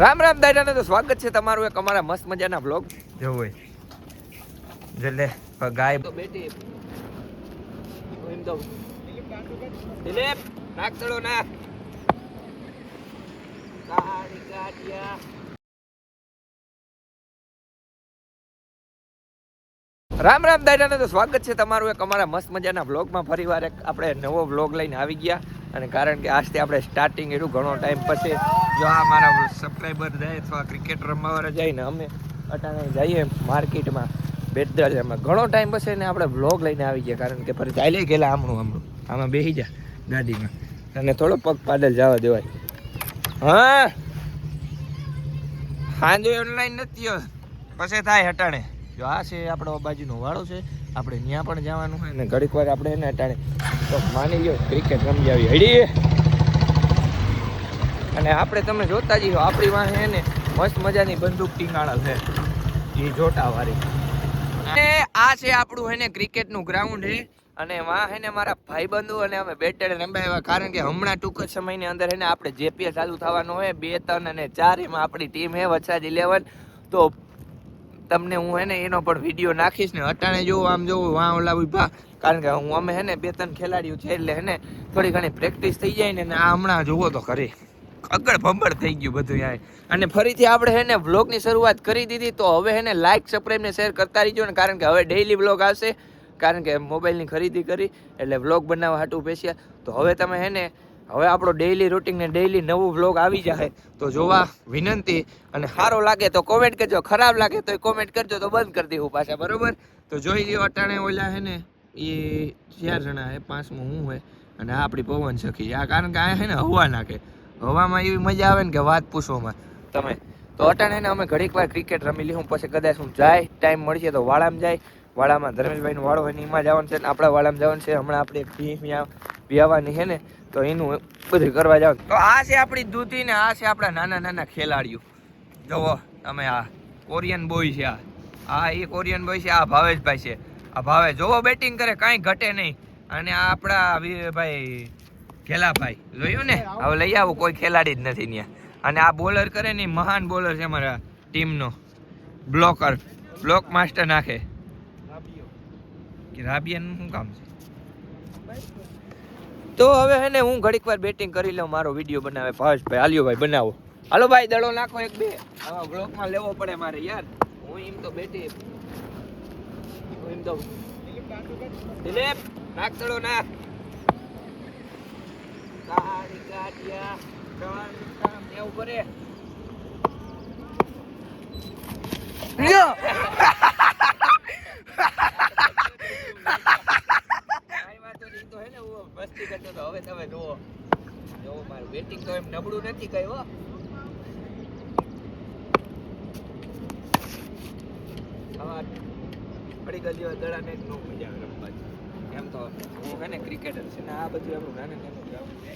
રામ રામ દાદાને તો સ્વાગત છે તમારું એક અમારા મસ્ત મજાના બ્લોગ જો હોય જલે ગાય તો બેટી એમ તો દિલીપ નાક ચડો ના ગાડી ગાડિયા રામ રામ દાદાને તો સ્વાગત છે તમારું એક અમારા મસ્ત મજાના બ્લોગમાં ફરીવાર એક આપણે નવો બ્લોગ લઈને આવી ગયા અને કારણ કે આજથી આપણે સ્ટાર્ટિંગ એટલું ઘણો ટાઈમ પછી જો આ મારા સબસ્ક્રાઈબર જાય અથવા ક્રિકેટ રમવા જાય ને અમે અટાણે જઈએ માર્કેટમાં બેટદારમાં ઘણો ટાઈમ પછી ને આપણે બ્લોગ લઈને આવી ગયા કારણ કે ફરી ચાલી ગયેલા આમણું આમાં બેસી જા ગાડીમાં અને થોડો પગ પાદલ જવા દેવાય હા સાંજે ઓનલાઈન નથી પછી થાય હટાણે જો આ છે આપણો બાજુનો વાળો છે આપણે ત્યાં પણ જવાનું હોય ને ઘડીક વાર આપણે એને અટાણે તો માની લો ક્રિકેટ રમી આવી હડી અને આપણે તમે જોતા જઈઓ આપણી વાંહે એને મસ્ત મજાની બંદૂક ટીંગાળા છે એ જોટા વાળી અને આ છે આપણું એને ક્રિકેટનું ગ્રાઉન્ડ છે અને વાં હે ને મારા ભાઈબંધુ અને અમે બેટેડ રમાવ્યા કારણ કે હમણાં ટૂંક જ સમયની અંદર હે ને આપણે જેપીએલ ચાલુ થવાનું હોય 2, 3 અને 4 એમાં આપણી ટીમ હે વછાજ 11 તો તમને હું હે ને એનો પણ વિડીયો નાખીશ ને અટાણે જોવું આમ જોવું વાં ઓલા ઉભા કારણ કે હું અમે હે ને 2-3 ખેલાડીઓ છે એટલે હે ને થોડી ઘણી પ્રેક્ટિસ થઈ જાય ને આ હમણાં જોવો તો ખરી આગળ ભંબળ થઈ ગયું બધું યાર અને ફરીથી આપણે હે ને વ્લોગની શરૂઆત કરી દીધી તો હવે હે ને લાઈક સબસ્ક્રાઈબ ને શેર કરતા રહીજો ને કારણ કે હવે ડેઈલી વ્લોગ આવશે કારણ કે મોબાઈલની ખરીદી કરી એટલે વ્લોગ બનાવવા હાટું પેસ્યા તો હવે તમે હે ને હવે આપણો ડેઈલી રૂટીન ને ડેઈલી નવું વ્લોગ આવી જાય તો જોવા વિનંતી અને સારો લાગે તો કોમેન્ટ કરજો ખરાબ લાગે તો કોમેન્ટ કરજો તો બંધ કરી દઉં પાછા બરોબર તો જોઈ લ્યો અટાણે ઓલા હે ને એ 4 જણા હે 5મો હું હોય અને આ આપણી પવન સખી આ કારણ કે આ હે ને હવા નાખે હવામાં એવી મજા આવે ને કે વાત પૂછવામાં તમે તો અટાણે ને અમે ઘડીક વાર ક્રિકેટ રમી લઉં પછી કદાચ હું જાય ટાઈમ મળશે તો વાળામાં જાય વાળામાં ધર્મેશભાઈનો વાળો હોય ને એમાં જવાનું છે ને આપણા વાળામાં જવાનું છે હમણાં આપણે એક ભીમ વ્યાવાની છે ને તો એનું બધું કરવા જવાનું તો આ છે આપણી દૂધી ને આ છે આપણા નાના નાના ખેલાડીઓ જુઓ તમે આ કોરિયન બોય છે આ એ કોરિયન બોય છે આ ભાવેશભાઈ છે આ ભાવે જોવો બેટિંગ કરે કાંઈ ઘટે નહીં અને આ આપણા ભાઈ ખેલાભાઈ જોયું ને હવે લઈ આવો કોઈ ખેલાડી જ નથી ત્યાં અને આ બોલર કરે ને મહાન બોલર છે અમારા ટીમનો બ્લોક માસ્ટર નાખે રાબિયાનું શું કામ છે તો હવે હે ને હું ઘડીક વાર બેટિંગ કરી લઉં મારો વિડીયો બનાવે ભાવેશભાઈ હાલ્યો ભાઈ બનાવો હાલો ભાઈ દડો નાખો 1-2 આવા બ્લોકમાં લેવો પડે મારે યાર હું એમ તો બેટી એમ તો દિલીપ નાક દડો નાખ ગાડી ગાડિયા કામ એવું કરે લ્યો મસ્તી કરતો તો હવે તમે જુઓ મારું બેટિંગ તો એમ નબળું નથી કઈ હો પડી ગયો દડાને નો મજા આવે રમવાની એમ તો હું હે ને ક્રિકેટર છે ને આ બધું આપણું નાનું ગ્રાઉન્ડ છે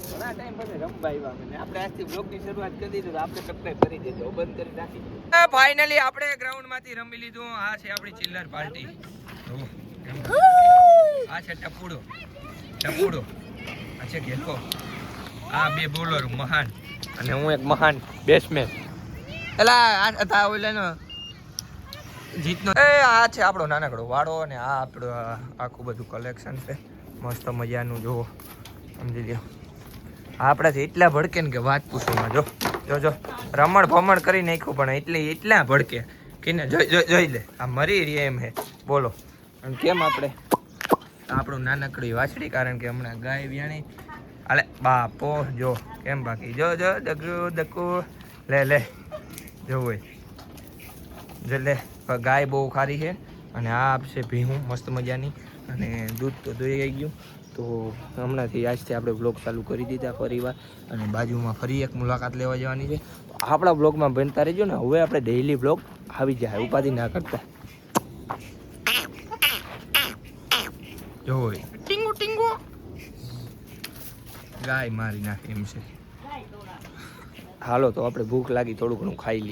ઘણા ટાઈમ પછી રમવા આવ્યા અને આપણે આજથી બ્લોગની શરૂઆત કરી દીધું તો આપણે સબસ્ક્રાઇબ કરી દેજો બંધ કરી નાખી ફાઇનલી આપણે ગ્રાઉન્ડમાંથી રમી લીધું આ છે આપણી ચિલ્લર પાર્ટી આ છે ટપુડો આ છે ઘેલો આ 2 બોલર મહાન અને હું એક મહાન બેટ્સમેન એલા આ ઓલાનો જીતનો આ છે આપણો નાનકડો વાળો અને આ આપણો આખું બધું કલેક્શન છે મસ્ત મજાનું જુઓ સમજી લ્યો આપણાથી એટલા ભડકે ને કે વાત પૂછવામાં જો રમણ ભમણ કરી નાખ્યું પણ એટલા ભડકે કે ને જોઈ લે આ મરી રહી એમ હે બોલો અને કેમ આપણે આપણું નાનકડી વાછડી કારણ કે હમણાં ગાય વ્યાણી અલે બાપો જો કેમ બાકી જો દકુ લે જોવું જો લે ગાય બહુ ખારી છે અને આ આપશે ભીહું મસ્ત મજાની અને દૂધ તો દોઈ ગઈ ગયું તો હમણાંથી આજથી આપણે બ્લોગ ચાલુ કરી દીધા ફરીવાર અને બાજુમાં ફરી એક મુલાકાત લેવા જવાની છે તો આપણા બ્લોગમાં બનતા રહેજો ને હવે આપણે ડેઈલી બ્લોગ આવી જાય ઉપાધિ ના કરતા જોઈ ટીંગુ ગાય મારી નાખે એમ છે હાલો તો આપણે ભૂખ લાગી થોડું ઘણું ખાઈ લઈએ